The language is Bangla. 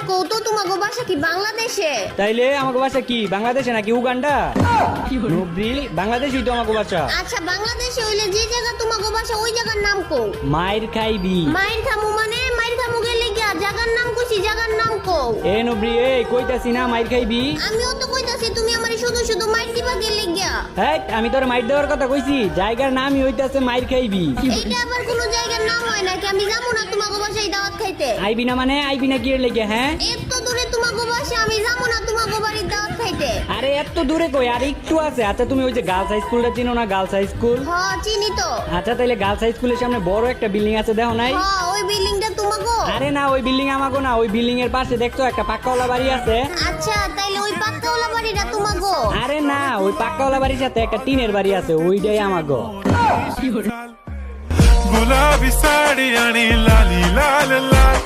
কৌতো তোমাগো বাসা কি বাংলাদেশে? তাইলে আমাকে বাসা কি বাংলাদেশে নাকি উগান্ডা? নবরি বাংলাদেশই তো আমাকে বাসা। আচ্ছা বাংলাদেশে হইলে যে জায়গা তোমাগো বাসা ওই জায়গার নাম কও। মায়ের খাইবি। মাইর খামু মানে মাইর খামু গেলে গিয়া জায়গার নাম কইছি, জায়গার নাম কও। এ নবরি এ কইতাছি না মায়ের খাইবি। আমিও তো কইতাছি তুমি আমারে শুধু শুধু মাইর দিবা গেলে গিয়া। হ্যাঁ আমি তোর মাইর দেওয়ার কথা কইছি, জায়গার নামই হইতাছে মায়ের খাইবি। এইটা আবার কোন জায়গার নাম হয় নাকি? আমি যাবো না তোমাগো বাসায় দাওয়াত খাইতে। আইবি না মানে আইবি না কি এর লেগে? হ্যাঁ এত দূরে তোমাগো বাসা, আমি যাবো না তোমাগো বাড়ির দাওয়াত খাইতে। আরে এত দূরে কই, আর একটু আছে। আচ্ছা তুমি ওই যে গার্লস হাই স্কুলটা চিনো না? Girls high school. হ্যাঁ চিনি তো। আচ্ছা তাইলে গার্লস হাই স্কুলের সামনে বড় একটা বিল্ডিং আছে, দেখো নাই? হ্যাঁ ওই বিল্ডিংটা তোমাগো? আরে না ওই বিল্ডিং আমাগো না, ওই বিল্ডিং এর পাশে দেখছো একটা পাক্কাওয়ালা বাড়ি আছে। আচ্ছা তাইলে ওই পাক্কাওয়ালা বাড়িটা তোমাগো? আরে না ওই পাক্কাওয়ালা বাড়ির সাথে একটা টিনের বাড়ি আছে, ওইটাই আমাগো। गुलाबी साड़ी आणि लाली लाल लाल